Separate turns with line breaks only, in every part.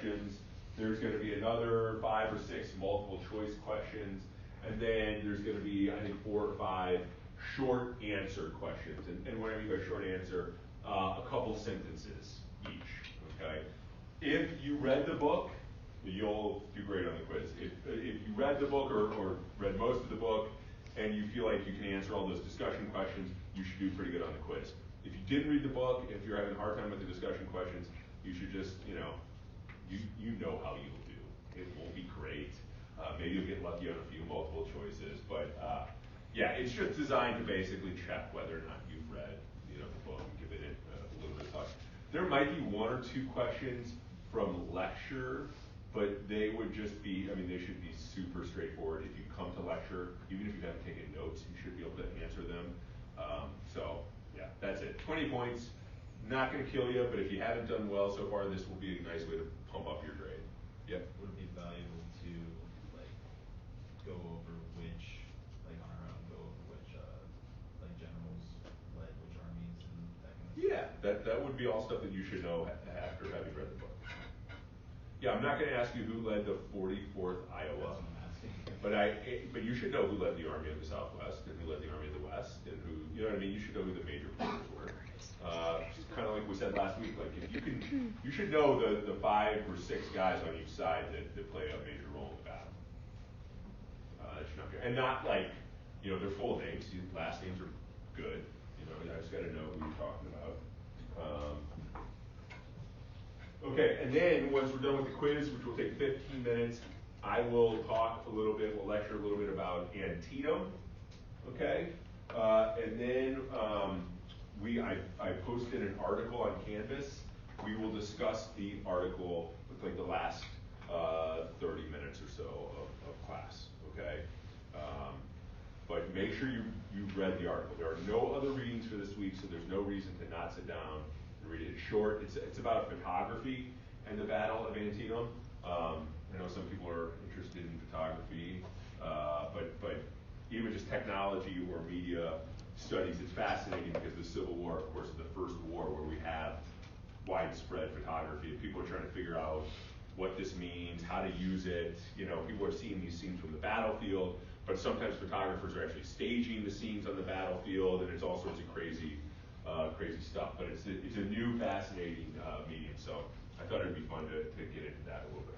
questions. There's going to be another 5 or 6 multiple choice questions, and then there's going to be, I think, 4 or 5 short answer questions. And what I mean by short answer, a couple sentences each, okay? If you read the book, you'll do great on the quiz. If you read the book or read most of the book and you feel like you can answer all those discussion questions, you should do pretty good on the quiz. If you didn't read the book, if you're having a hard time with the discussion questions, you should just, you know how you'll do. It won't be great. Maybe you'll get lucky on a few multiple choices, but yeah, it's just designed to basically check whether or not you've read, the book and give it a little bit of thought. There might be 1 or 2 questions from lecture, but they would just be, they should be super straightforward. If you come to lecture, even if you haven't taken notes, you should be able to answer them. So yeah, that's it. 20 points, not going to kill you, but if you haven't done well so far, this will be a nice way to pump up your grade. Yep.
Would it be valuable to go over which, on our own, go over which generals led which armies and that kind of stuff?
Yeah, that would be all stuff that you should know after having read the book. Yeah, I'm not going to ask you who led the 44th Iowa, but you should know who led the Army of the Southwest and who led the Army of the West and who, you should know who the major players were. Kind of like we said last week, if you should know the 5 or 6 guys on each side that play a major role in the battle. That should not be, and not their full names. Last names are good. I just got to know who you're talking about. Okay, and then once we're done with the quiz, which will take 15 minutes, I will talk a little bit, we'll lecture a little bit about Antietam, okay? And then I posted an article on Canvas. We will discuss the article with the last 30 minutes or so of class, okay? But make sure you've read the article. There are no other readings for this week, so there's no reason to not sit down and read it. It's short. It's about photography and the Battle of Antietam. I know some people are interested in photography, but even just technology or media studies, it's fascinating because the Civil War, of course, is the first war where we have widespread photography. And people are trying to figure out what this means, how to use it. People are seeing these scenes from the battlefield, but sometimes photographers are actually staging the scenes on the battlefield, and it's all sorts of crazy stuff. But it's a new, fascinating medium, so I thought it'd be fun to get into that a little bit.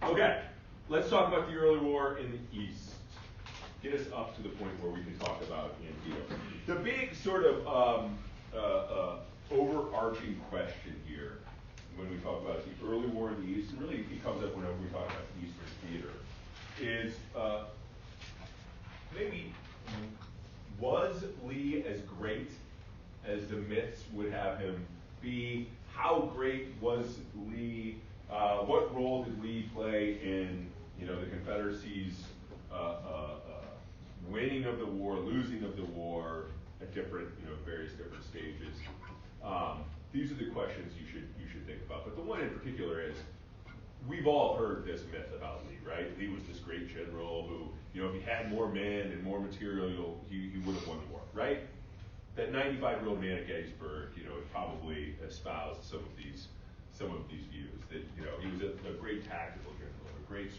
Okay, let's talk about the early war in the East. Get us up to the point where we can talk about Antietam. The big sort of overarching question here when we talk about the early war in the East, and really it comes up whenever we talk about Eastern theater, is maybe was Lee as great as the myths would have him be? How great was Lee? What role did Lee play in the Confederacy's winning of the war, losing of the war at different various different stages? These are the questions you should think about. But the one in particular is, we've all heard this myth about Lee, right? Lee was this great general who, if he had more men and more material, he would have won the war, right? That 95-year-old man at Gettysburg, probably espoused some of these views that he was a great tactical general, a great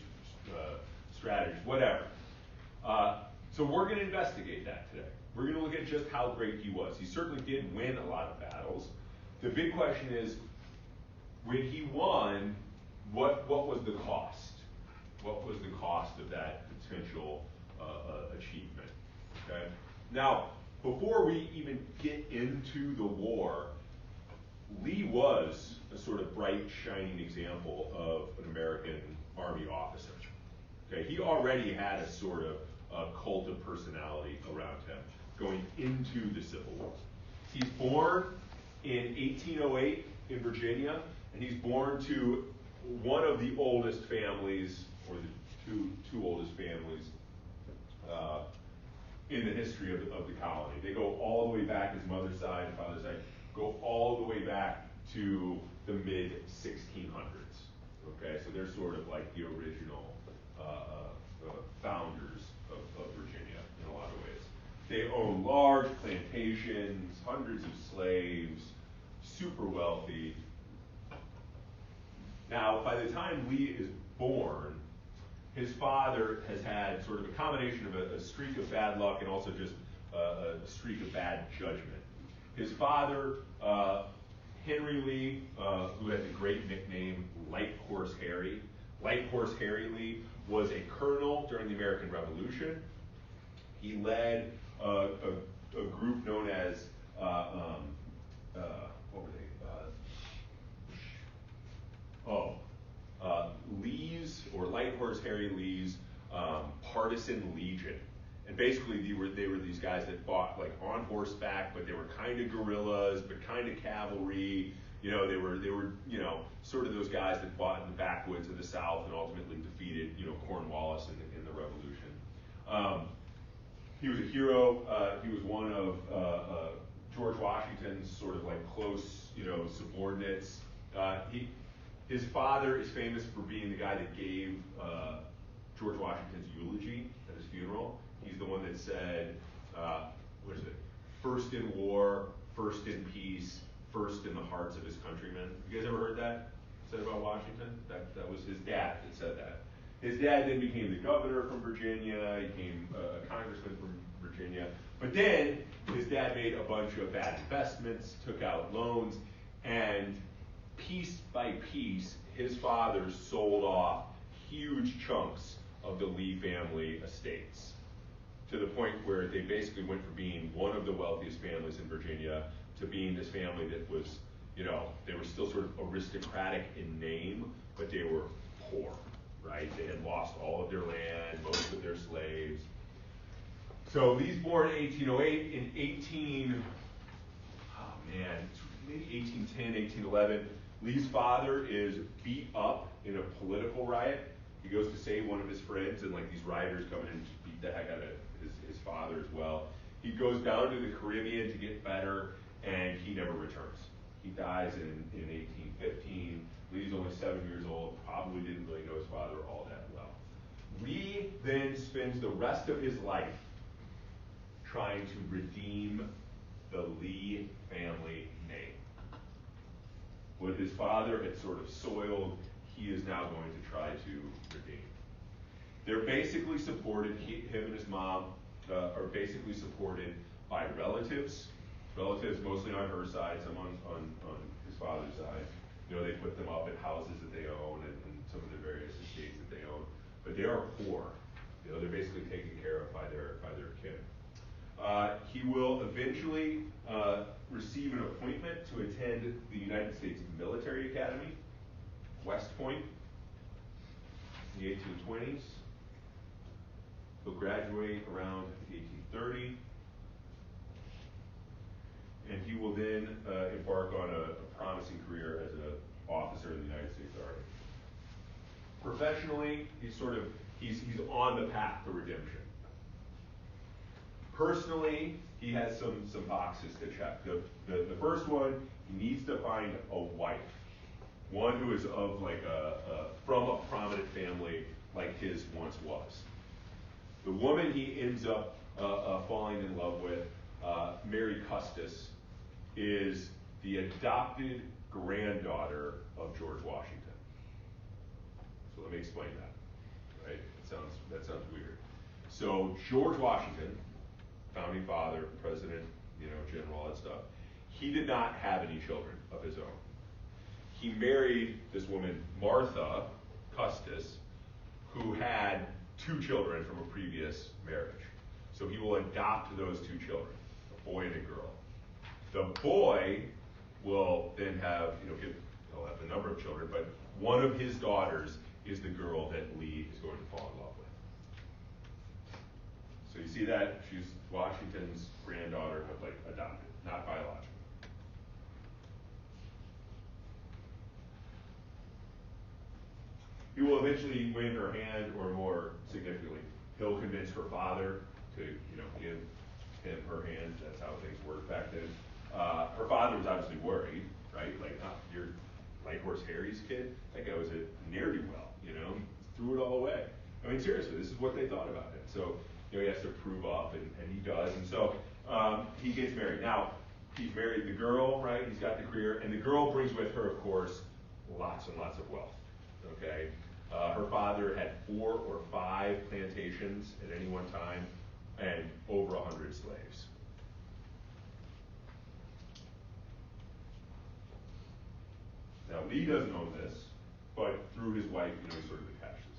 strategist, whatever. So we're going to investigate that today. We're going to look at just how great he was. He certainly did win a lot of battles. The big question is, when he won, what was the cost? What was the cost of that potential achievement? Okay. Now, before we even get into the war, Lee was a sort of bright, shining example of an American Army officer. Okay, he already had a sort of cult of personality around him going into the Civil War. He's born in 1808 in Virginia, and he's born to one of the oldest families, or the two oldest families in the history of the colony. They go all the way back, his mother's side and father's side, go all the way back to the mid-1600s. Okay, so they're sort of like the original founders of Virginia in a lot of ways. They own large plantations, hundreds of slaves, super wealthy. Now, by the time Lee is born, his father has had sort of a combination of a streak of bad luck and also just a streak of bad judgment. His father, Henry Lee, who had the great nickname Light Horse Harry. Light Horse Harry Lee was a colonel during the American Revolution. He led a group known as, what were they? Lee's, or Light Horse Harry Lee's Partisan Legion. And basically they were these guys that fought like on horseback, but they were kind of guerrillas, but kind of cavalry. They were sort of those guys that fought in the backwoods of the South and ultimately defeated Cornwallis in the Revolution. He was a hero. He was one of George Washington's sort of like close subordinates. His father is famous for being the guy that gave George Washington's eulogy at his funeral. He's the one that said, what is it? First in war, first in peace, first in the hearts of his countrymen. You guys ever heard that said about Washington? That was his dad that said that. His dad then became the governor from Virginia, he became a congressman from Virginia. But then his dad made a bunch of bad investments, took out loans, and piece by piece, his father sold off huge chunks of the Lee family estates, to the point where they basically went from being one of the wealthiest families in Virginia to being this family that was, they were still sort of aristocratic in name, but they were poor, right? They had lost all of their land, most of their slaves. So Lee's born in 1808. In maybe 1810, 1811, Lee's father is beat up in a political riot. He goes to save one of his friends, and like these rioters come in and just beat the heck out of his father as well. He goes down to the Caribbean to get better, and he never returns. He dies in 1815. Lee's only 7 years old, probably didn't really know his father all that well. Lee then spends the rest of his life trying to redeem the Lee family name. What his father had sort of soiled, he is now going to try to redeem. They're basically supported, him and his mom are basically supported by relatives mostly on her side, some on his father's side. They put them up at houses that they own and some of the various estates that they own. But they are poor. They're basically taken care of by their kin. He will eventually receive an appointment to attend the United States Military Academy, West Point, in the 1820s. He'll graduate around 1830. And he will then embark on a promising career as an officer in the United States Army. Professionally, he's on the path to redemption. Personally, he has some boxes to check. The first one, he needs to find a wife, one who is of from a prominent family like his once was. The woman he ends up falling in love with, Mary Custis, is the adopted granddaughter of George Washington. So let me explain that. Right? That sounds weird. So George Washington, founding father, president, general, all that stuff, he did not have any children of his own. He married this woman, Martha Custis, who had 2 children from a previous marriage. So he will adopt those 2 children, a boy and a girl. The boy will then have, he'll have a number of children, but one of his daughters is the girl that Lee is going to fall in love with. So you see that? She's Washington's granddaughter, but adopted, not biological. He will eventually win her hand, or more significantly, he'll convince her father to, give him her hand. That's how things worked back then. Her father was obviously worried, right? You're Light Horse Harry's kid? That guy was a ne'er-do-well, threw it all away. I mean, seriously, this is what they thought about him. So, he has to prove up, and he does. And so, he gets married. Now, he's married the girl, right? He's got the career, and the girl brings with her, of course, lots and lots of wealth. father had 4 or 5 plantations at any one time and over 100 slaves. Now, Lee doesn't own this, but through his wife, he sort of attached this.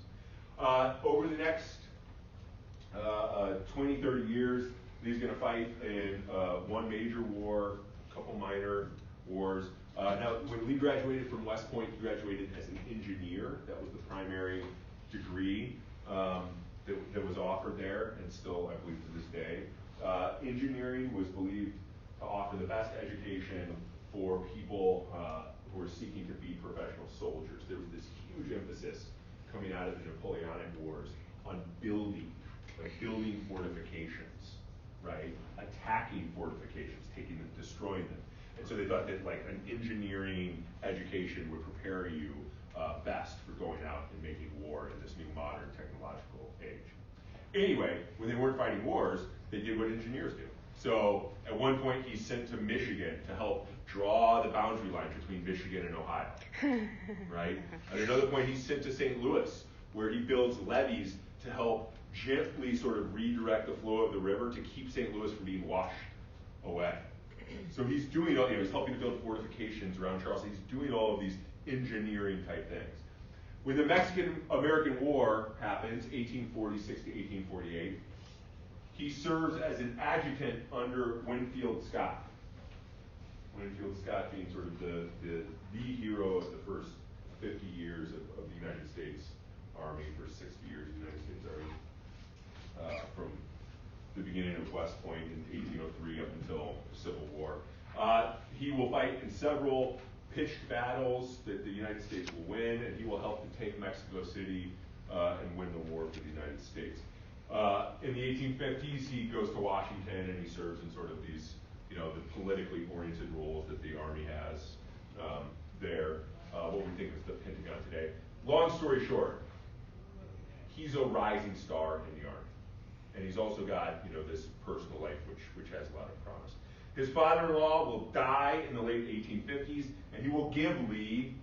Over the next 20, 30 years, Lee's going to fight in one major war, a couple minor wars. Now, when Lee graduated from West Point, he graduated as an engineer. That was the primary degree that was offered there, and still, I believe, to this day. Engineering was believed to offer the best education for people who were seeking to be professional soldiers. There was this huge emphasis coming out of the Napoleonic Wars on building fortifications, right? Attacking fortifications, taking them, destroying them. And so they thought that like an engineering education would prepare you best for going out and making war in this new modern technological age. Anyway, when they weren't fighting wars, they did what engineers do. So at one point he's sent to Michigan to help draw the boundary lines between Michigan and Ohio, right? At another point he's sent to St. Louis, where he builds levees to help gently sort of redirect the flow of the river to keep St. Louis from being washed away. So he's doing all, he's helping to build fortifications around Charleston. He's doing all of these engineering type things. When the Mexican-American War happens, 1846 to 1848, he serves as an adjutant under Winfield Scott. Winfield Scott being sort of the hero of the first 50 years of the United States Army, first 60 years of the United States Army, from the beginning of West Point in 1803 up until the Civil War. He will fight in several pitched battles that the United States will win, and he will help to take Mexico City and win the war for the United States. In the 1850s, he goes to Washington and he serves in sort of these, the politically oriented roles that the Army has there, what we think is the Pentagon today. Long story short, he's a rising star in the Army. And he's also got, this personal life, which has a lot of promise. His father-in-law will die in the late 1850s, and he will give Lee,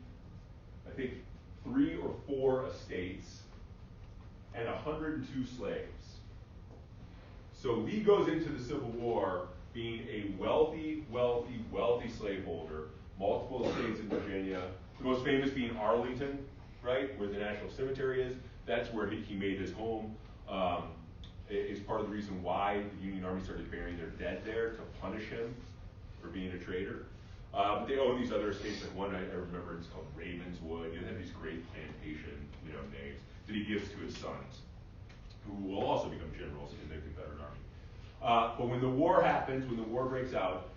I think, 3 or 4 estates and 102 slaves. So Lee goes into the Civil War being a wealthy slaveholder, multiple estates in Virginia, the most famous being Arlington, right, where the National Cemetery is. That's where he made his home. Is part of the reason why the Union Army started burying their dead there, to punish him for being a traitor. But they own these other estates. Like one I remember, it's called Ravenswood. They have these great plantation, names that he gives to his sons, who will also become generals in the Confederate Army. But when the war happens, when the war breaks out,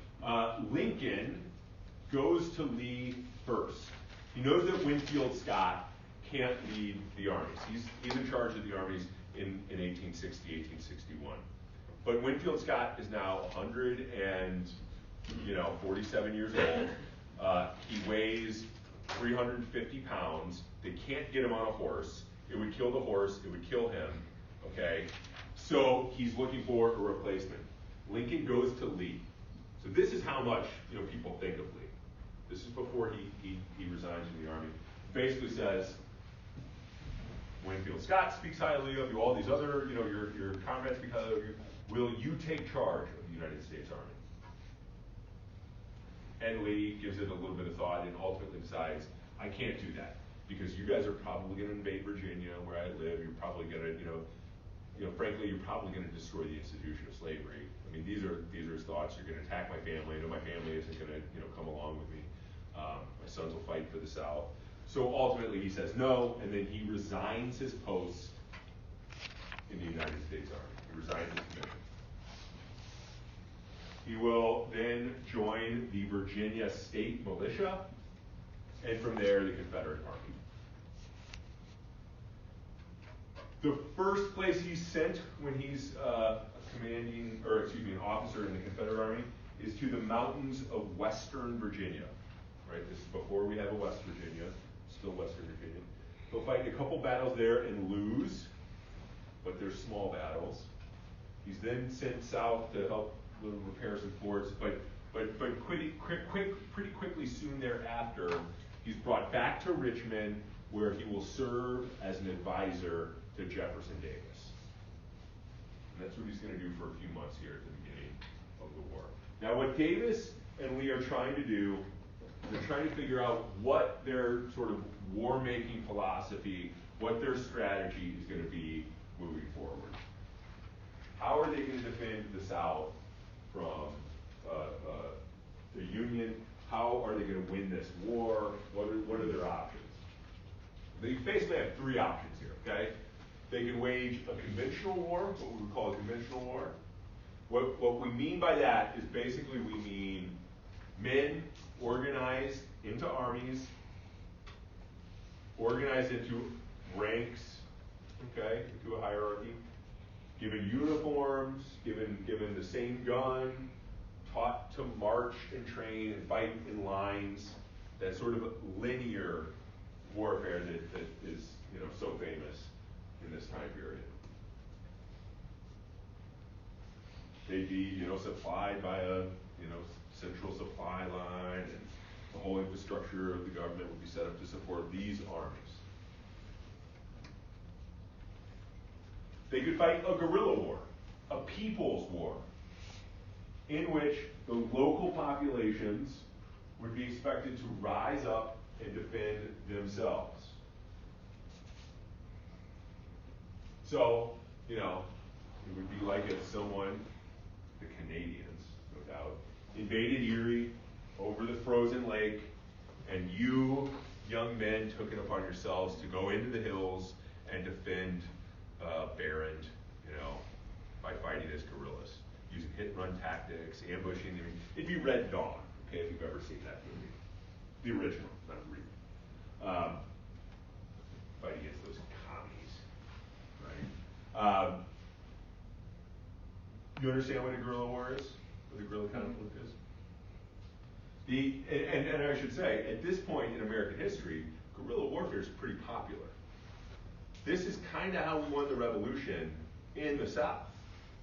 Lincoln goes to Lee first. He knows that Winfield Scott can't lead the armies. He's in charge of the armies in 1860, 1861. But Winfield Scott is now 147 years old. He weighs 350 pounds. They can't get him on a horse. It would kill the horse. It would kill him. Okay? So he's looking for a replacement. Lincoln goes to Lee. So this is how much people think of Lee. This is before he resigns from the Army. Basically says, Winfield Scott speaks highly of you, all these other, your comrades speak highly of you. Will you take charge of the United States Army? And Lee gives it a little bit of thought and ultimately decides, I can't do that, because you guys are probably going to invade Virginia, where I live. You're probably going to, frankly, you're probably going to destroy the institution of slavery. I mean, these are his thoughts. You're going to attack my family. I know my family isn't going to, come along with me. My sons will fight for the South. So ultimately he says no, and then he resigns his post in the United States Army. He resigns his commission. He will then join the Virginia State Militia, and from there the Confederate Army. The first place he's sent when he's an officer in the Confederate Army is to the mountains of Western Virginia. Right? This is before we have a West Virginia. Still Western Virginia. He'll fight a couple battles there and lose, but they're small battles. He's then sent south to help repair some forts, but pretty quickly soon thereafter, he's brought back to Richmond, where he will serve as an advisor to Jefferson Davis. And that's what he's going to do for a few months here at the beginning of the war. Now, what Davis and Lee are trying to do, they're trying to figure out what their sort of war-making philosophy, what their strategy is going to be moving forward. How are they going to defend the South from the Union? How are they going to win this war? What are their options? They basically have three options here, okay? They can wage a conventional war, what we would call a conventional war. What we mean by that is basically we mean men organized into armies, organized into ranks, okay, into a hierarchy, given uniforms, given the same gun, taught to march and train and fight in lines, that sort of linear warfare that is, so famous in this time period. They'd be, supplied by a, central supply line, and the whole infrastructure of the government would be set up to support these armies. They could fight a guerrilla war, a people's war, in which the local populations would be expected to rise up and defend themselves. So, it would be like if someone, the Canadians, no doubt, invaded Erie over the frozen lake, and you, young men, took it upon yourselves to go into the hills and defend Barron, by fighting as guerrillas, using hit-run tactics, ambushing. It'd be Red Dawn, okay, if you've ever seen that movie. The original, not the remake. Fight against those commies, right? You understand what a guerrilla war is? What a guerrilla conflict is? And I should say, at this point in American history, guerrilla warfare is pretty popular. This is kind of how we won the Revolution in the South.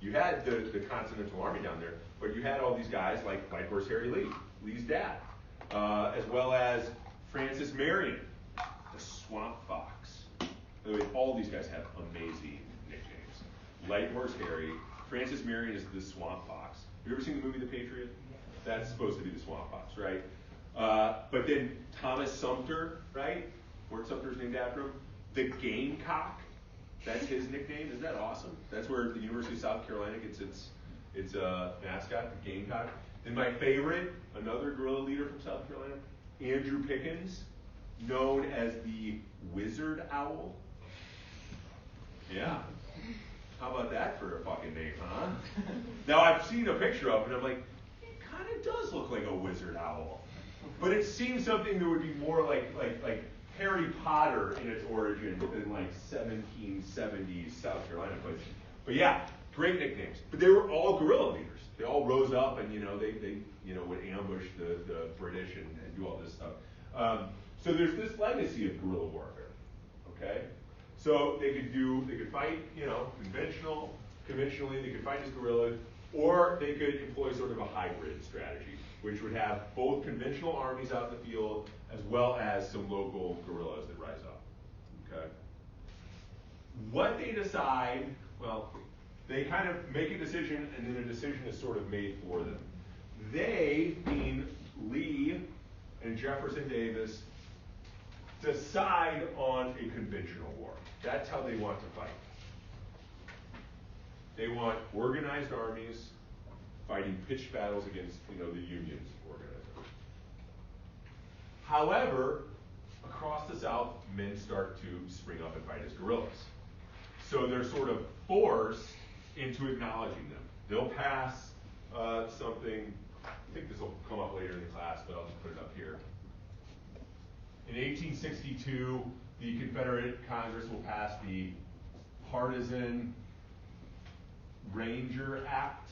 You had the Continental Army down there, but you had all these guys like Light Horse Harry Lee, Lee's dad, as well as Francis Marion, the Swamp Fox. By the way, all these guys have amazing nicknames. Light Horse Harry, Francis Marion is the Swamp Fox. Have you ever seen the movie The Patriot? That's supposed to be the Swamp Fox, right? But then Thomas Sumter, right? Fort Sumter's named after him. The Gamecock, that's his nickname. Isn't that awesome? That's where the University of South Carolina gets its mascot, the Gamecock. And my favorite, another guerrilla leader from South Carolina, Andrew Pickens, known as the Wizard Owl. Yeah. How about that for a fucking name, huh? Now, I've seen a picture of it, and I'm like, it kind of does look like a wizard owl. But it seems something that would be more like Harry Potter in its origin than like 1770s South Carolina place. But yeah, great nicknames. But they were all guerrilla leaders. They all rose up and they would ambush the British and do all this stuff. So there's this legacy of guerrilla warfare. Okay? So they could fight, conventionally, they could fight as guerrillas, or they could employ sort of a hybrid strategy, which would have both conventional armies out in the field as well as some local guerrillas that rise up. Okay? What they decide, well, they kind of make a decision, and then a decision is sort of made for them. They, being Lee and Jefferson Davis, decide on a conventional war. That's how they want to fight. They want organized armies fighting pitched battles against, the Union's organized armies. However, across the South, men start to spring up and fight as guerrillas. So they're sort of forced into acknowledging them. They'll pass something, I think this will come up later in the class, but I'll just put it up here. In 1862, the Confederate Congress will pass the Partisan Ranger Act.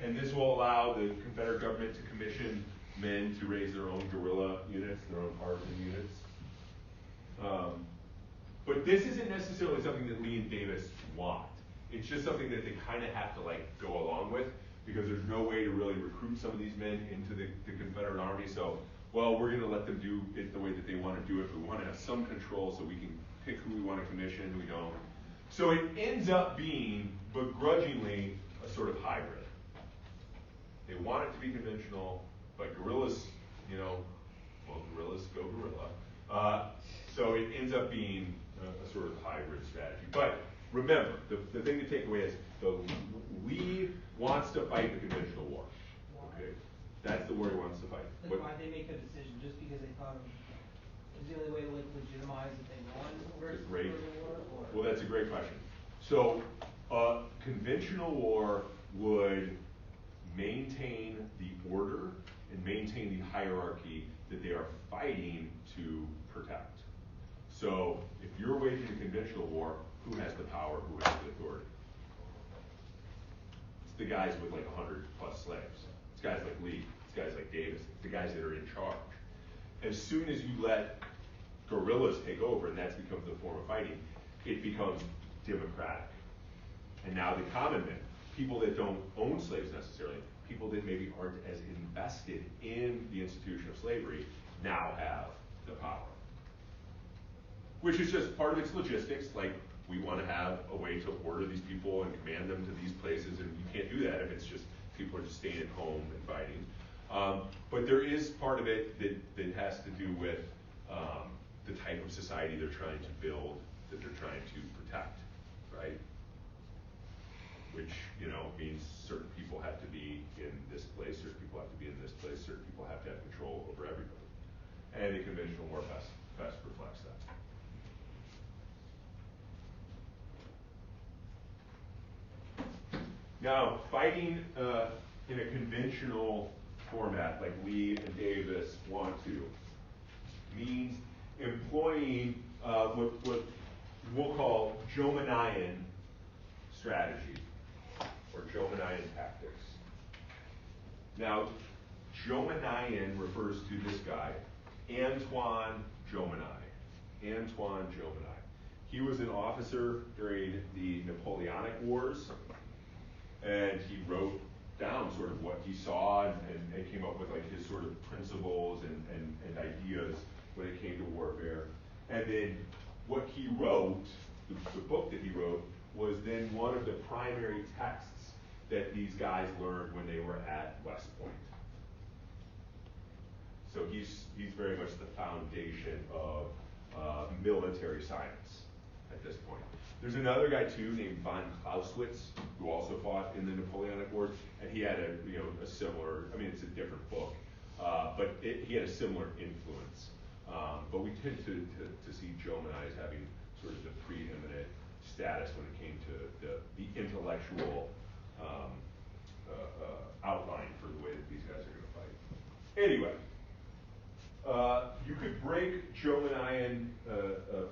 And this will allow the Confederate government to commission men to raise their own guerrilla units, their own partisan units. But this isn't necessarily something that Lee and Davis want. It's just something that they kind of have to go along with, because there's no way to really recruit some of these men into the Confederate Army. So well, we're going to let them do it the way that they want to do it. We want to have some control so we can pick who we want to commission, we don't. So it ends up being, begrudgingly, a sort of hybrid. They want it to be conventional, but guerrillas, guerrillas go guerrilla. So it ends up being a sort of hybrid strategy. But remember, the thing to take away is the Lee wants to fight the conventional war. Okay, that's the war he wants to fight.
Like, why'd they make the decision? Just because they thought it was the only way to legitimize that they won versus the war? Or?
Well, that's a great question. So, conventional war would maintain the order and maintain the hierarchy that they are fighting to protect. So, if you're waging a conventional war, who has the power, who has the authority? It's the guys with like 100 plus slaves. It's guys like Lee, it's guys like Davis, it's the guys that are in charge. As soon as you let guerrillas take over, and that becomes the form of fighting, it becomes democratic. And now the common men, people that don't own slaves necessarily, people that maybe aren't as invested in the institution of slavery, now have the power. Which is just part of its logistics, like we want to have a way to order these people and command them to these places, and you can't do that if it's just people are just staying at home and fighting. But there is part of it that has to do with the type of society they're trying to build, that they're trying to protect, right? Which, means certain people have to be in this place, certain people have to be in this place, certain people have to have control over everybody. And the conventional war best reflects that. Now, fighting in a conventional format, like Lee and Davis want to, means employing what we'll call Jominian strategy, or Jominian tactics. Now, Jominian refers to this guy, Antoine Jomini. Antoine Jomini. He was an officer during the Napoleonic Wars, and he wrote down sort of what he saw and came up with like his sort of principles and ideas when it came to warfare. And then what he wrote, the book that he wrote, was then one of the primary texts that these guys learned when they were at West Point. So he's very much the foundation of military science at this point. There's another guy too named von Clausewitz who also fought in the Napoleonic Wars, and he had a similar. I mean, it's a different book, but he had a similar influence. But we tend to see Jomini as having sort of the preeminent status when it came to the intellectual outline for the way that these guys are going to fight. Anyway, you could break Jominian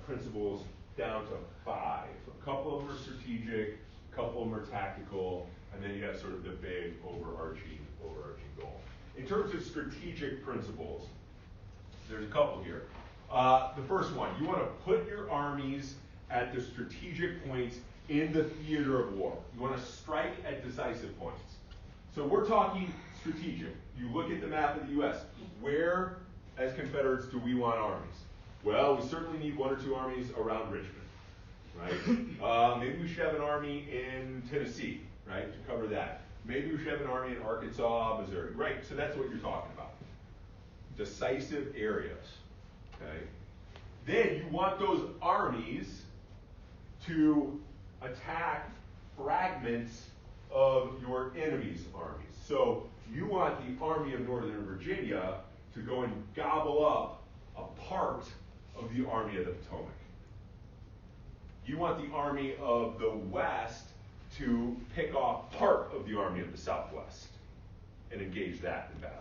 principles down to 5. A couple of them are strategic, a couple of them are tactical, and then you have sort of the big overarching goal. In terms of strategic principles, there's a couple here. The first one, you want to put your armies at the strategic points in the theater of war. You want to strike at decisive points. So we're talking strategic. You look at the map of the U.S. Where, as Confederates, do we want armies? Well, we certainly need 1 or 2 armies around Richmond, right? Maybe we should have an army in Tennessee, right, to cover that. Maybe we should have an army in Arkansas, Missouri, right? So that's what you're talking about. Decisive areas, okay? Then you want those armies to attack fragments of your enemy's armies. So you want the Army of Northern Virginia to go and gobble up a part of the Army of the Potomac. You want the Army of the West to pick off part of the Army of the Southwest and engage that in battle.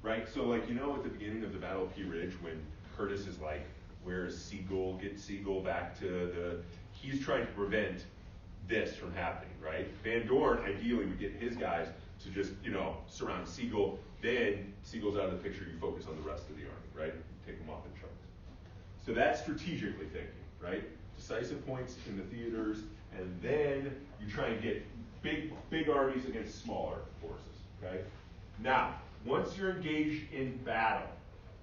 Right? So like, at the beginning of the Battle of Pea Ridge, when Curtis is like, where's Sigel? Get Sigel back to he's trying to prevent this from happening, right? Van Dorn ideally would get his guys to just, surround Sigel. Then Sigel's out of the picture, you focus on the rest of the army, right? Take them off in chunks. So that's strategically thinking, right? Decisive points in the theaters, and then you try and get big armies against smaller forces, okay? Now, once you're engaged in battle,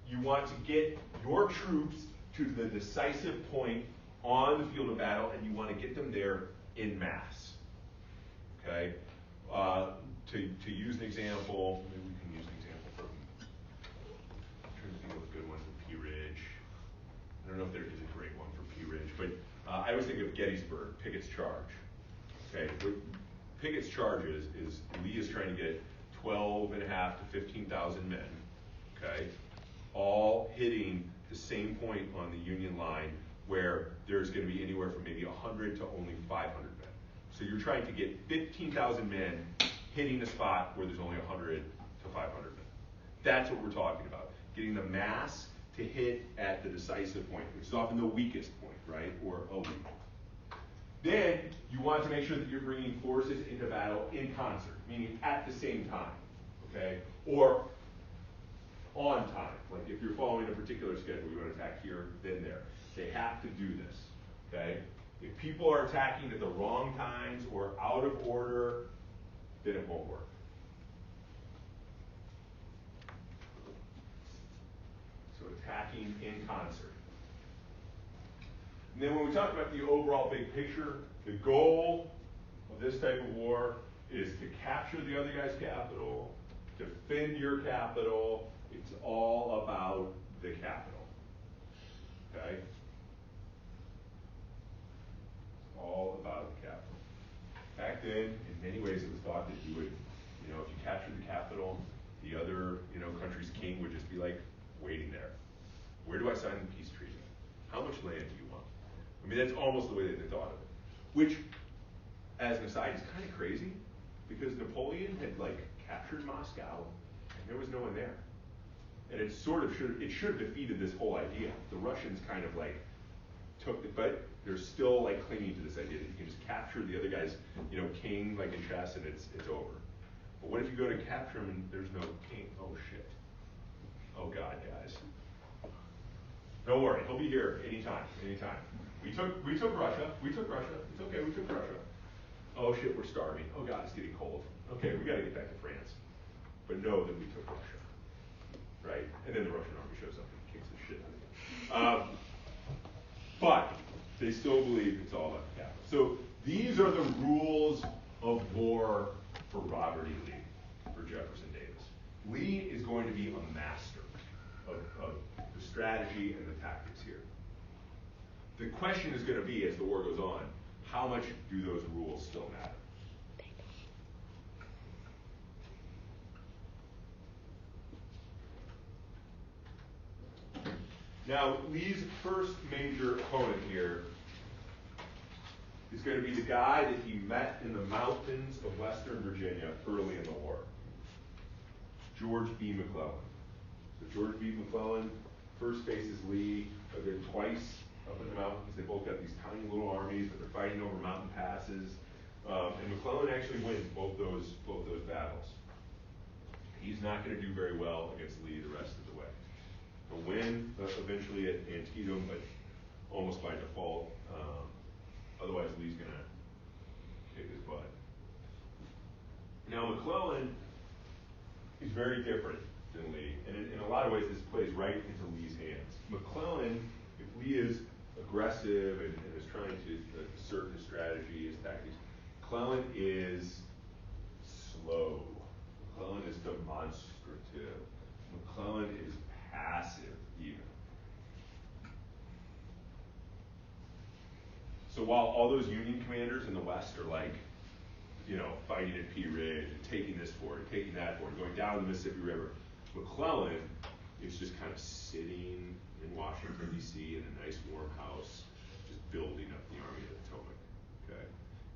you want to get your troops to the decisive point on the field of battle, and you want to get them there in mass. Okay? To use an example, maybe we can use an example from, I'm trying to think of a good one from Pea Ridge. I don't know if there is a great one for Pea Ridge, but I always think of Gettysburg, Pickett's charge. Okay, what Pickett's charge is Lee is trying to get 12,500 to 15,000 men, okay, all hitting the same point on the Union line where there's going to be anywhere from maybe 100 to only 500 men. So you're trying to get 15,000 men hitting a spot where there's only 100 to 500 men. That's what we're talking about. Getting the mass to hit at the decisive point, which is often the weakest point, right? Or a weak. Then you want to make sure that you're bringing forces into battle in concert, meaning at the same time, okay? Or on time. Like if you're following a particular schedule, you want to attack here, then there. They have to do this, okay? If people are attacking at the wrong times or out of order, then it won't work. So attacking in concert. And then when we talk about the overall big picture, the goal of this type of war is to capture the other guy's capital, defend your capital. It's all about the capital. Okay? It's all about the capital. Back then, in many ways, it was thought that you would, if you captured the capital, the other, country's king would just be like waiting there. Where do I sign the peace treaty? How much land do you want? I mean, that's almost the way that they thought of it. Which, as an aside, is kind of crazy because Napoleon had captured Moscow and there was no one there. And it should have defeated this whole idea. The Russians kind of took it, but they're still clinging to this idea that you can just capture the other guy's, king in chess and it's over. But what if you go to capture him and there's no king? Oh shit. Oh God, guys. Don't worry, he'll be here anytime. We took Russia. It's okay, we took Russia. Oh shit, we're starving. Oh God, it's getting cold. Okay, we gotta get back to France. But know that we took Russia. Right? And then the Russian army shows up and kicks the shit out of them. But they still believe it's all about the capital. So these are the rules of war for Robert E. Lee, for Jefferson Davis. Lee is going to be a master of the strategy and the tactics here. The question is going to be, as the war goes on, how much do those rules still matter? Now, Lee's first major opponent here is going to be the guy that he met in the mountains of Western Virginia early in the war, George B. McClellan. So George B. McClellan first faces Lee. They're twice up in the mountains. They both got these tiny little armies, but they're fighting over mountain passes. And McClellan actually wins both those battles. He's not going to do very well against Lee the rest of the way. He'll win eventually at Antietam, but almost by default. Otherwise, Lee's going to kick his butt. Now, McClellan is very different than Lee, and in a lot of ways, this plays right into Lee's hands. McClellan, if Lee is aggressive and is trying to assert his strategy, his tactics, McClellan is slow. McClellan is demonstrative. McClellan is passive, even. So while all those Union commanders in the West are fighting at Pea Ridge and taking this fort and taking that fort, going down the Mississippi River, McClellan is just kind of sitting in Washington, D.C. in a nice warm house, just building up the Army of the Potomac. Okay.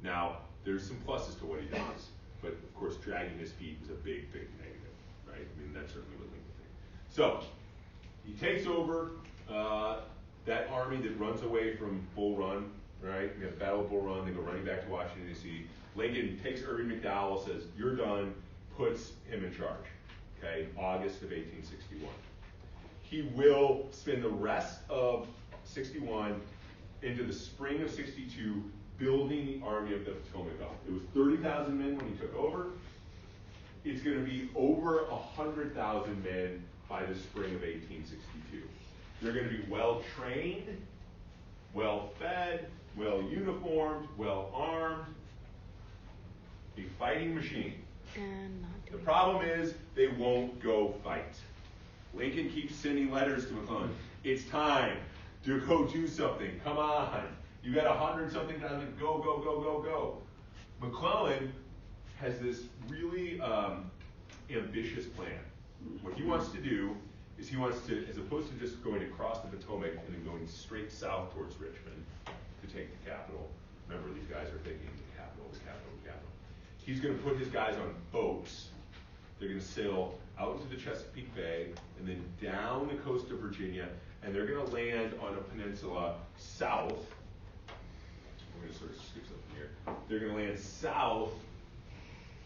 Now, there's some pluses to what he does, but of course, dragging his feet is a big, big negative, right? I mean, that's certainly what Lincoln thinks. So, he takes over that army that runs away from Bull Run, right? We have the Battle of Bull Run. They go running back to Washington, D.C. Lincoln takes Irving McDowell, says, "You're done," puts him in charge, okay, August of 1861. He will spend the rest of 61 into the spring of 62 building the Army of the Potomac up. It was 30,000 men when he took over. it's going to be over 100,000 men by the spring of 1862. They're going to be well trained, well fed, well uniformed, well armed, a fighting machine.
And not
The
doing
problem is they won't go fight. Lincoln keeps sending letters to McClellan. It's time to go do something. Come on. You got 100-something thousand. Go, go, go, go, go. McClellan has this really ambitious plan. What he wants to do is he wants to, as opposed to just going across the Potomac and then going straight south towards Richmond to take the capital. Remember, these guys are thinking the capital, the capital, the capital. He's going to put his guys on boats. They're going to sail out into the Chesapeake Bay and then down the coast of Virginia, and they're going to land on a peninsula south. We're going to sort of skip something here. They're going to land south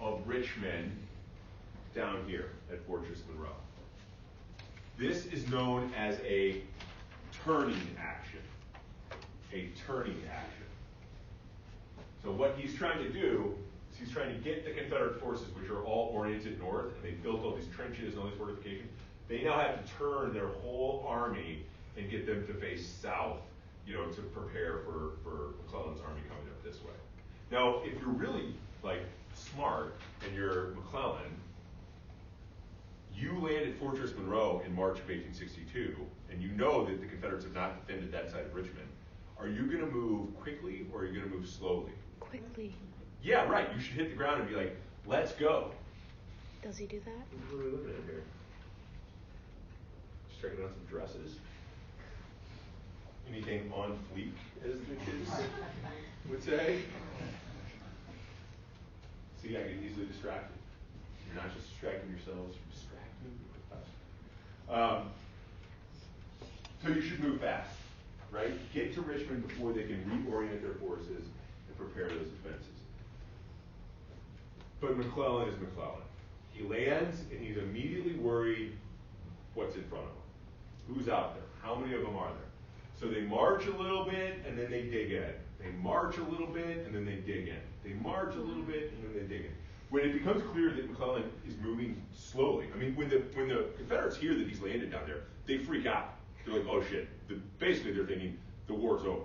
of Richmond down here at Fortress Monroe. This is known as a turning action. A turning action. So what he's trying to do is he's trying to get the Confederate forces, which are all oriented north, and they built all these trenches and all these fortifications. They now have to turn their whole army and get them to face south, to prepare for McClellan's army coming up this way. Now, if you're really smart and you're McClellan, you land at Fortress Monroe in March of 1862, and you know that the Confederates have not defended that side of Richmond. Are you going to move quickly or are you going to move slowly?
quickly.
Yeah, right. You should hit the ground and be like, let's go.
Does he do that?
What are we looking at here? Just checking out some dresses. Anything on fleek, as the kids would say? See, I get easily distracted. You're not just distracting yourselves, you're distracting us. So you should move fast, right? Get to Richmond before they can reorient their forces and prepare those defenses. But McClellan is McClellan. He lands and he's immediately worried what's in front of him. Who's out there? How many of them are there? So they march a little bit and then they dig in. They march a little bit and then they dig in. They march a little bit and then they dig in. When it becomes clear that McClellan is moving slowly, I mean, when the Confederates hear that he's landed down there, they freak out. They're like, oh shit. Basically, they're thinking the war's over.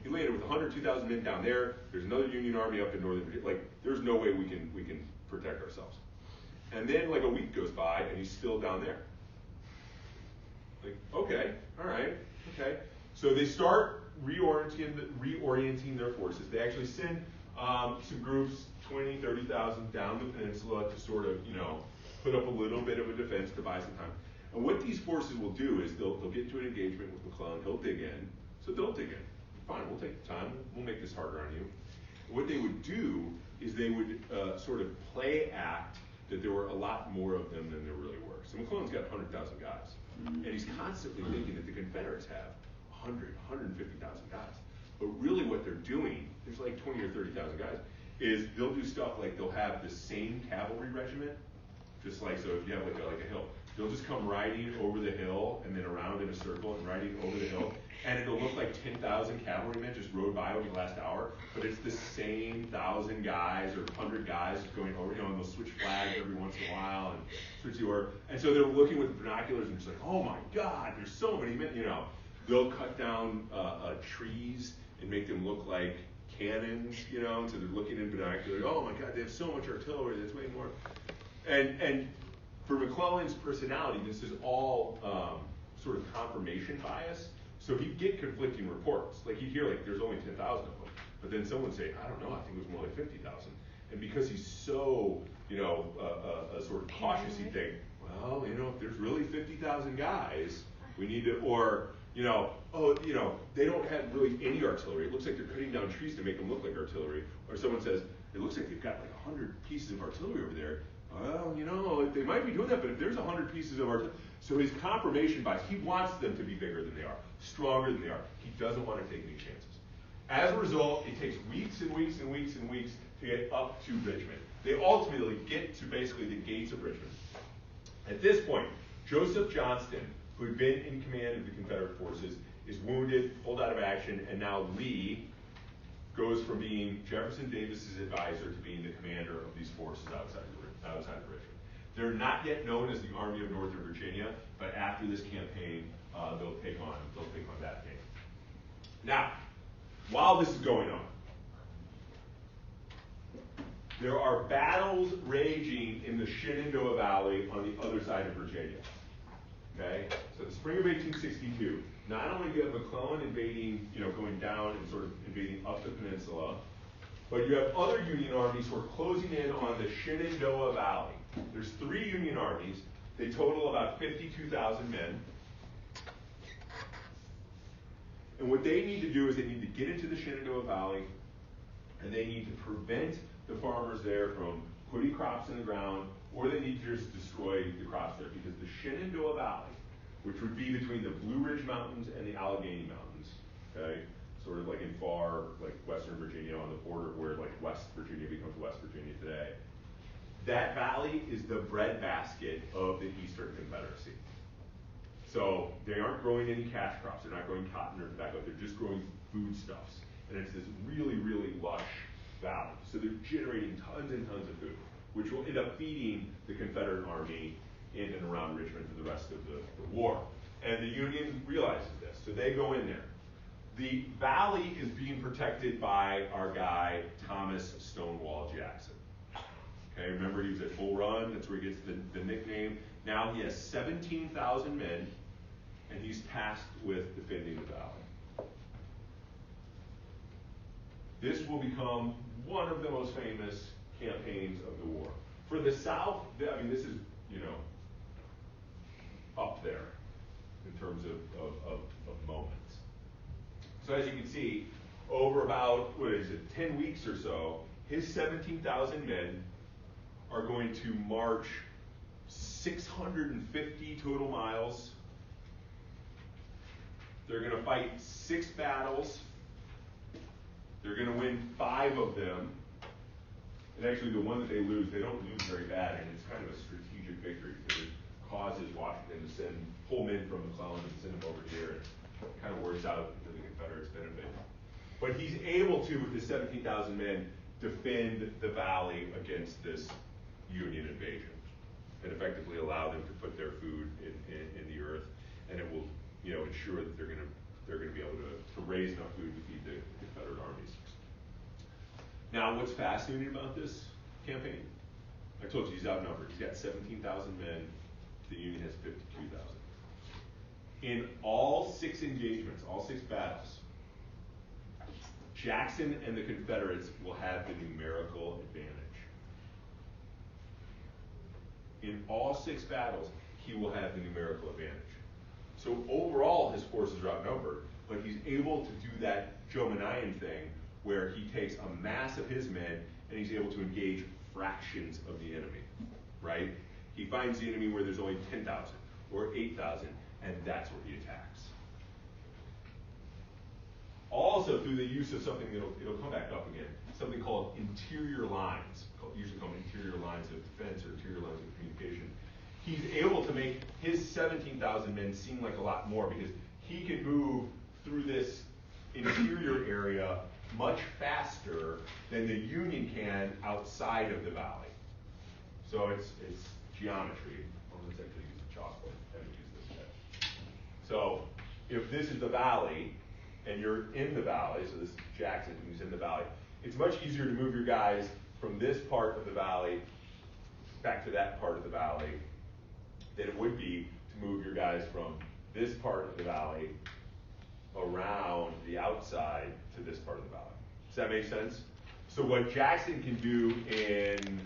He landed with 102,000 men down there. There's another Union army up in northern Virginia. There's no way we can protect ourselves. And then a week goes by and he's still down there. Okay, all right, okay. So they start reorienting their forces. They actually send some groups, 20, 30,000 down the peninsula to sort of, put up a little bit of a defense to buy some time. And what these forces will do is they'll get into an engagement with McClellan. He'll dig in. So they'll dig in. Fine, we'll take the time. We'll make this harder on you. What they would do is they would sort of play act that there were a lot more of them than there really were. So McClellan's got 100,000 guys. And he's constantly thinking that the Confederates have 100, 150,000 guys. But really what they're doing, there's 20 or 30,000 guys, is they'll do stuff like they'll have the same cavalry regiment, just so if you have a hill, they'll just come riding over the hill and then around in a circle and riding over the hill, and it'll look like 10,000 cavalrymen just rode by over the last hour, but it's the same 1,000 guys or 100 guys going over, and they'll switch flags every once in a while and switch the order. And so they're looking with binoculars and just oh my God, there's so many men, They'll cut down trees and make them look like cannons, so they're looking in binoculars. Oh my God, they have so much artillery. That's way more. And for McClellan's personality, this is all sort of confirmation bias. So he'd get conflicting reports. He'd hear there's only 10,000 of them, but then someone would say, I don't know, I think it was more like 50,000. And because he's so, a sort of cautious, he'd think, well, if there's really 50,000 guys, we need to, or they don't have really any artillery. It looks like they're cutting down trees to make them look like artillery. Or someone says, it looks like they've got 100 pieces of artillery over there. Well, they might be doing that, but if there's 100 pieces of artillery. So his confirmation bias, he wants them to be bigger than they are, stronger than they are. He doesn't want to take any chances. As a result, it takes weeks and weeks and weeks and weeks to get up to Richmond. They ultimately get to basically the gates of Richmond. At this point, Joseph Johnston, who had been in command of the Confederate forces, is wounded, pulled out of action, and now Lee goes from being Jefferson Davis's advisor to being the commander of these forces outside of Richmond. They're not yet known as the Army of Northern Virginia, but after this campaign, they'll take on that name. Now, while this is going on, there are battles raging in the Shenandoah Valley on the other side of Virginia. Okay? So the spring of 1862, not only do you have McClellan invading, going down and sort of invading up the peninsula, but you have other Union armies who are closing in on the Shenandoah Valley. There's 3 Union armies. They total about 52,000 men. And what they need to do is they need to get into the Shenandoah Valley, and they need to prevent the farmers there from putting crops in the ground, or they need to just destroy the crops there, because the Shenandoah Valley, which would be between the Blue Ridge Mountains and the Allegheny Mountains, okay, sort of like in far, like Western Virginia on the border where like West Virginia becomes West Virginia today, that valley is the breadbasket of the Eastern Confederacy. So they aren't growing any cash crops. They're not growing cotton or tobacco. They're just growing foodstuffs. And it's this really, really lush valley. So they're generating tons and tons of food, which will end up feeding the Confederate Army in and around Richmond for the rest of the war. And the Union realizes this, so they go in there. The valley is being protected by our guy, Thomas Stonewall Jackson. Okay, remember he was at Bull Run, that's where he gets the nickname. Now he has 17,000 men, and he's tasked with defending the valley. This will become one of the most famous campaigns of the war. For the South, I mean, this is, up there in terms of moments. So as you can see, over about, 10 weeks or so, his 17,000 men are going to march 650 total miles. They're going to fight 6 battles. They're going to win 5 of them. And actually, the one that they lose, they don't lose very bad, and it's kind of a strategic victory because it causes Washington to pull men from McClellan and send them over here. It kind of works out to the Confederates' benefit. But he's able to, with his 17,000 men, defend the valley against this Union invasion, and effectively allow them to put their food in the earth, and it will, ensure that they're going to be able to raise enough food to feed the Confederate armies. Now, what's fascinating about this campaign? I told you he's outnumbered. He's got 17,000 men. The Union has 52,000. In all 6 engagements, all 6 battles, Jackson and the Confederates will have the numerical advantage. In all 6 battles, he will have the numerical advantage. So overall, his forces are outnumbered, but he's able to do that Joe Manion thing where he takes a mass of his men and he's able to engage fractions of the enemy, right? He finds the enemy where there's only 10,000 or 8,000, and that's where he attacks. Also, through the use of something it'll come back up again, something called interior lines, usually called interior lines of defense or interior lines of communication. He's able to make his 17,000 men seem like a lot more because he can move through this interior area much faster than the Union can outside of the valley. So it's geometry. Let's actually use the chalkboard. I haven't used this yet. So if this is the valley, and you're in the valley, so this is Jackson who's in the valley, it's much easier to move your guys from this part of the valley back to that part of the valley than it would be to move your guys from this part of the valley around the outside to this part of the valley. Does that make sense? So what Jackson can do in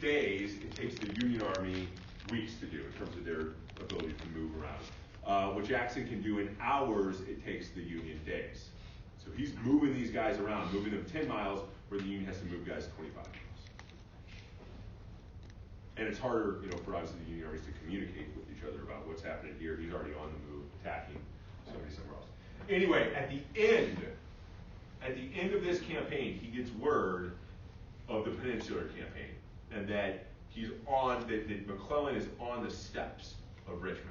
days, it takes the Union Army weeks to do in terms of their ability to move around. What Jackson can do in hours, it takes the Union days. So he's moving these guys around, moving them 10 miles, where the Union has to move guys 25 miles. And it's harder, for obviously the Union armies to communicate with each other about what's happening here. He's already on the move, attacking somebody somewhere else. Anyway, at the end of this campaign, he gets word of the Peninsular Campaign, and that that McClellan is on the steps of Richmond.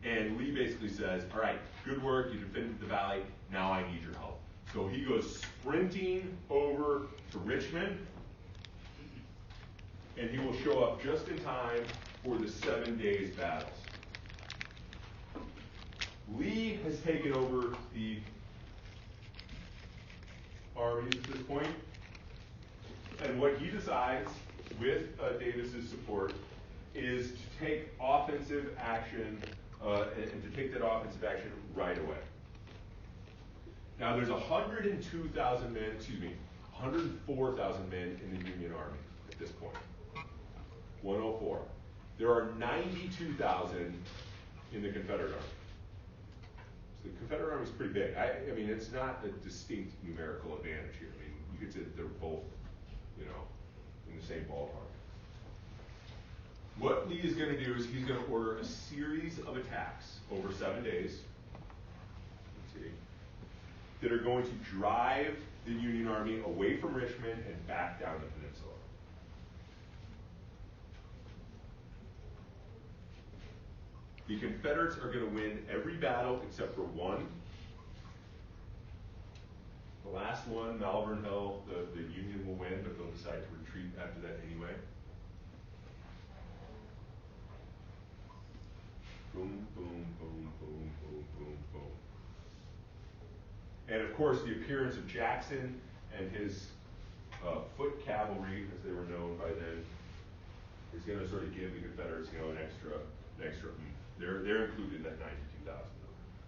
And Lee basically says, all right, good work, you defended the valley, now I need your help. So he goes sprinting over to Richmond, and he will show up just in time for the 7 days battles. Lee has taken over the armies at this point, and what he decides, with Davis's support, is to take offensive action, and to take that offensive action right away. Now there's 104,000 men in the Union Army at this point. 104. There are 92,000 in the Confederate Army. So the Confederate Army is pretty big. I mean, it's not a distinct numerical advantage here. I mean, you could say that they're both, in the same ballpark. What Lee is going to do is he's going to order a series of attacks over 7 days. Let's see. That are going to drive the Union Army away from Richmond and back down the peninsula. The Confederates are going to win every battle except for one. The last one, Malvern Hill, the Union will win, but they'll decide to retreat after that anyway. Boom, boom, boom, boom, boom, boom, boom. And of course, the appearance of Jackson and his foot cavalry, as they were known by then, is going to sort of give the Confederates, an extra. They're included in that 92,000.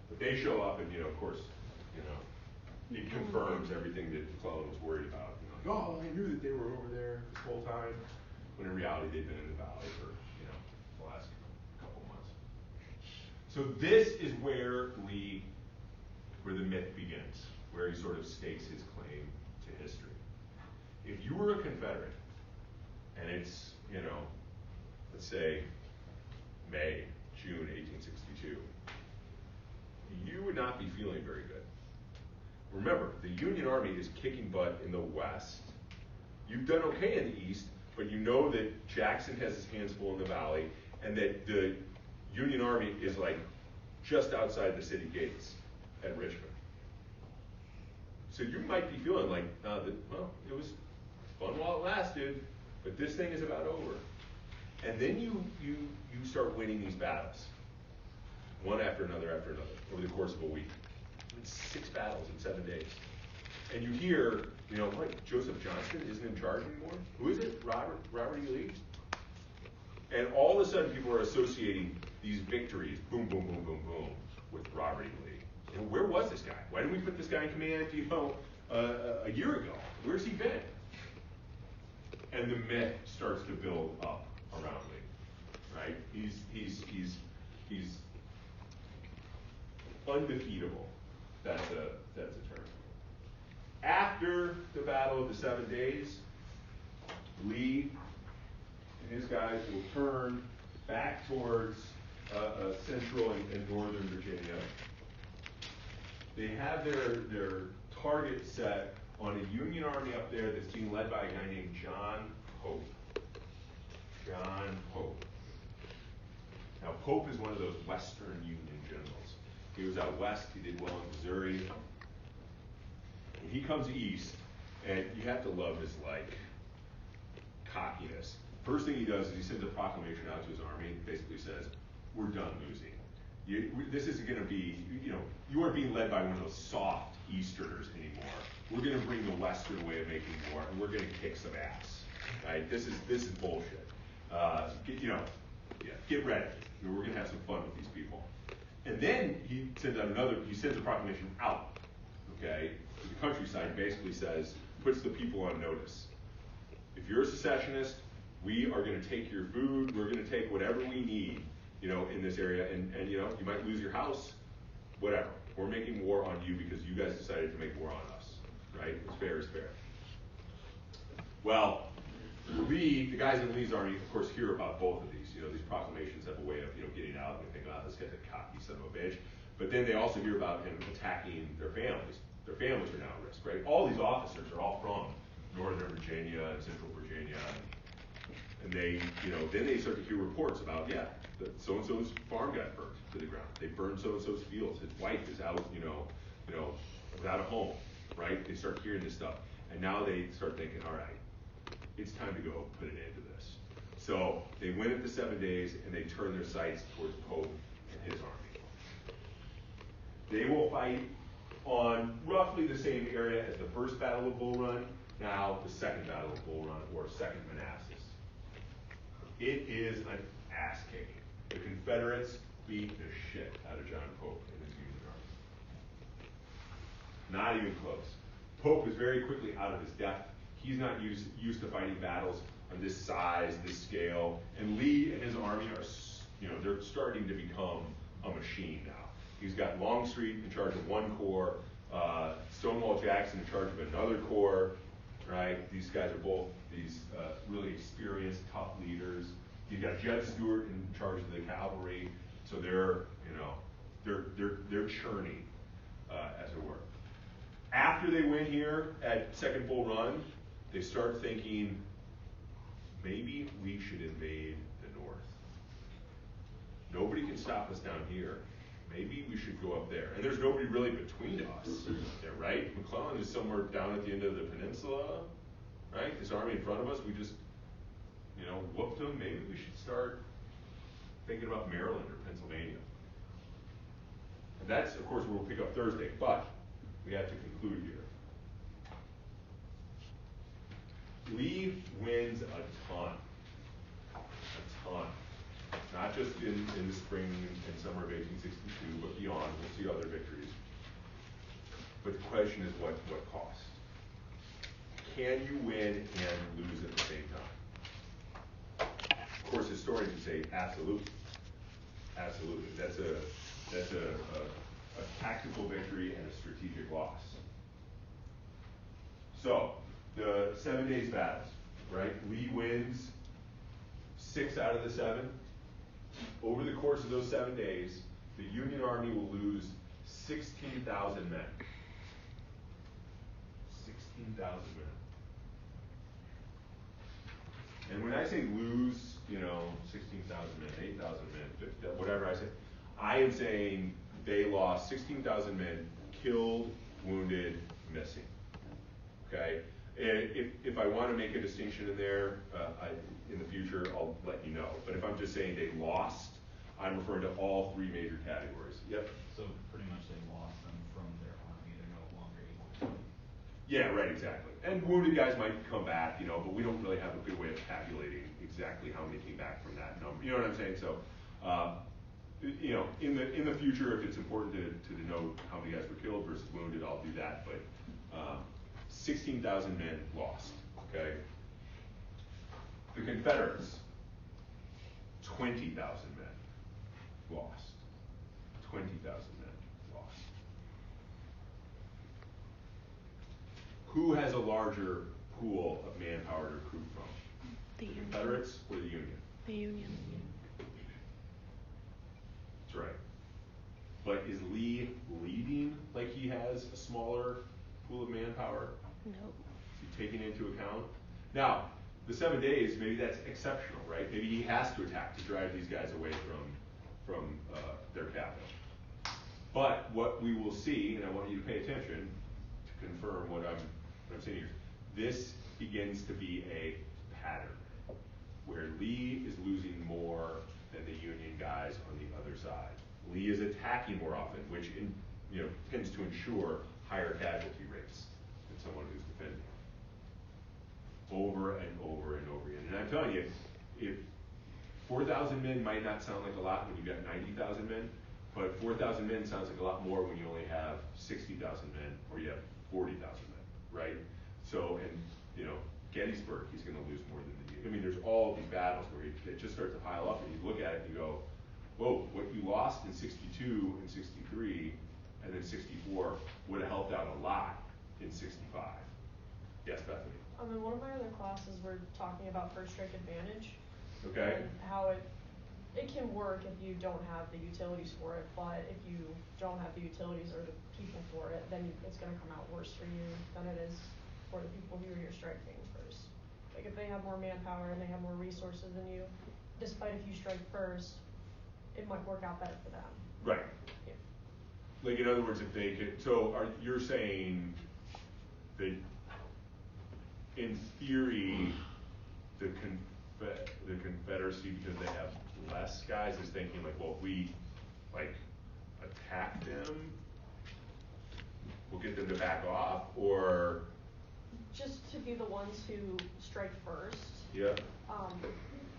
But they show up, and of course, it confirms everything that McClellan was worried about. I knew that they were over there this whole time, when in reality they've been in the valley for the last couple months. So this is where the myth begins, where he sort of stakes his claim to history. If you were a Confederate, and it's, let's say June 1862, you would not be feeling very good. Remember, the Union Army is kicking butt in the West. You've done okay in the East, but you know that Jackson has his hands full in the Valley, and that the Union Army is just outside the city gates at Richmond. So you might be feeling like, it was fun while it lasted, but this thing is about over. And then you start winning these battles, one after another, over the course of a week. It's 6 battles in 7 days. And you hear, Joseph Johnston isn't in charge anymore? Who is it? Robert E. Lee? And all of a sudden people are associating these victories, boom, boom, boom, boom, boom, with Robert E. Lee. Where was this guy? Why didn't we put this guy in command, a year ago? Where's he been? And the myth starts to build up around Lee, right? He's undefeatable. That's a term. After the Battle of the 7 Days, Lee and his guys will turn back towards central and northern Virginia. They have their target set on a Union Army up there that's being led by a guy named John Pope. John Pope. Now, Pope is one of those Western Union generals. He was out west, he did well in Missouri. And he comes east, and you have to love his, cockiness. First thing he does is he sends a proclamation out to his army and basically says, we're done losing. This isn't going to be, you aren't being led by one of those soft Easterners anymore. We're going to bring the Western way of making war, and we're going to kick some ass. Right? This is bullshit. Get ready. We're going to have some fun with these people. And then he sends a proclamation out, to the countryside, and basically puts the people on notice. If you're a secessionist, we are going to take your food, we're going to take whatever we need, in this area, and you might lose your house, whatever. We're making war on you because you guys decided to make war on us, right? What's fair is fair. Well, the guys in Lee's army, of course, hear about both of these. These proclamations have a way of, getting out, and they think, this guy's a cocky son of a bitch. But then they also hear about him attacking their families. Their families are now at risk, right? All these officers are all from Northern Virginia and Central Virginia. And they, then they start to hear reports about, that so-and-so's farm got burnt to the ground. They burned so-and-so's fields. His wife is out, without a home, right? They start hearing this stuff. And now they start thinking, all right, it's time to go put an end to this. So they win at the 7 days and they turn their sights towards Pope and his army. They will fight on roughly the same area as the first Battle of Bull Run, now the second Battle of Bull Run, or second Manassas. It is an ass kicking. The Confederates beat the shit out of John Pope and his Union army. Not even close. Pope is very quickly out of his depth. He's not used to fighting battles on this size, this scale, and Lee and his army are, they're starting to become a machine now. He's got Longstreet in charge of one corps, Stonewall Jackson in charge of another corps, right? These guys are both these really experienced, tough leaders. You've got Jed Stewart in charge of the cavalry, so they're churning, as it were. After they win here at Second Bull Run, they start thinking, maybe we should invade the north. Nobody can stop us down here. Maybe we should go up there. And there's nobody really between us there, right? McClellan is somewhere down at the end of the peninsula, right? His army in front of us, we just, whooped them. Maybe we should start thinking about Maryland or Pennsylvania. And that's, of course, where we'll pick up Thursday, but we have to conclude here. Lee wins a ton. Not just in the spring and summer of 1862, but beyond. We'll see other victories. But the question is, what cost? Can you win and lose at the same time? Of course, historians would say absolutely. Absolutely. That's a tactical victory and a strategic loss. So, the 7 days battles, right? Lee wins 6 out of the 7. Over the course of those 7 days, the Union Army will lose 16,000 men. 16,000 men. And when I say lose, 16,000 men, 8,000 men, whatever I say, I am saying they lost 16,000 men, killed, wounded, missing. Okay? If I want to make a distinction in there, in the future, I'll let you know. But if I'm just saying they lost, I'm referring to all 3 major categories. Yep.
So pretty much they lost them from their army. They're no longer able to.
Yeah, right, exactly. And wounded guys might come back, but we don't really have a good way of tabulating exactly how many came back from that number. You know what I'm saying? So, in the future, if it's important to denote how many guys were killed versus wounded, I'll do that. But 16,000 men lost. Okay. The Confederates, 20,000 men lost. 20,000 men lost. Who has a larger pool of manpower to recruit from?
The Union.
Confederates or the Union?
The Union.
That's right. But is Lee leading like he has a smaller pool of manpower?
No.
Is he taking into account? Now, the 7 days, maybe that's exceptional, right? Maybe he has to attack to drive these guys away from their capital. But what we will see, and I want you to pay attention to confirm what I'm saying here, this begins to be a pattern where Lee is losing more than the Union guys on the other side. Lee is attacking more often, which tends to ensure higher casualty rates than someone who's defending. Over and over and over again. And I'm telling you, if 4,000 men might not sound like a lot when you've got 90,000 men, but 4,000 men sounds like a lot more when you only have 60,000 men or you have 40,000 men, right? So, and Gettysburg, he's going to lose more than the Union. I mean, there's all these battles where it just starts to pile up, and you look at it and you go, whoa, what you lost in 62 and 63 and then 64 would have helped out a lot in 65. Yes, Bethany?
In one of my other classes, we're talking about first strike advantage.
Okay.
And how it can work if you don't have the utilities for it, but if you don't have the utilities or the people for it, then it's going to come out worse for you than it is for the people who you're striking first. Like if they have more manpower and they have more resources than you, despite if you strike first, it might work out better for them.
Right.
Yeah.
Like in other words, if they could, you're saying that in theory, the the Confederacy, because they have less guys, is thinking like, well, if we like attack them, we'll get them to back off, or
Just to be the ones who strike first.
yeah.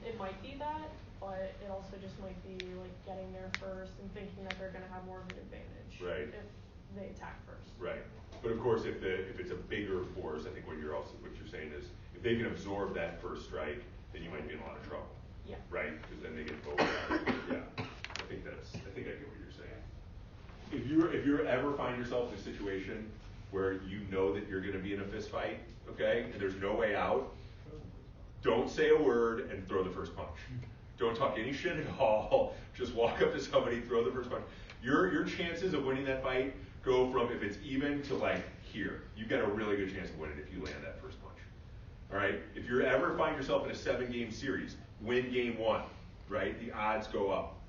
It might be that, but it also just might be like getting there first and thinking that they're gonna have more of an advantage.
Right.
If they attack first.
Right. But of course, if it's a bigger force, I think what you're saying is, if they can absorb that first strike, then you might be in a lot of trouble.
Yeah.
Right? Because then they get over. Yeah. I think I get what you're saying. If you ever find yourself in a situation where you know that you're going to be in a fist fight, okay, and there's no way out, don't say a word and throw the first punch. Don't talk any shit at all. Just walk up to somebody, throw the first punch. Your chances of winning that fight go from, if it's even, to like here. You've got a really good chance of winning if you land that first punch. All right? If you ever find yourself in a 7-game series, win game 1, right? The odds go up,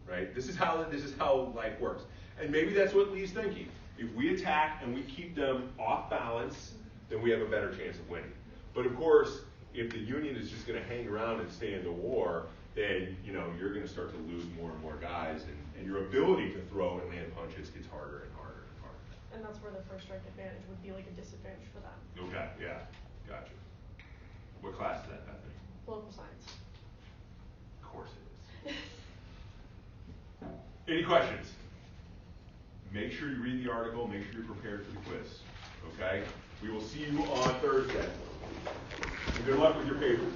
right? This is how life works. And maybe that's what Lee's thinking. If we attack and we keep them off balance, then we have a better chance of winning. But of course, if the Union is just going to hang around and stay in the war, then you're going to start to lose more and more guys, and your ability to throw and land punches gets harder and harder and harder.
And that's where the first strike advantage would be like a disadvantage for them.
Okay, yeah, gotcha. What class is that, Bethany?
Political science.
Of course it is. Any questions? Make sure you read the article, make sure you're prepared for the quiz, okay? We will see you on Thursday. And good luck with your papers.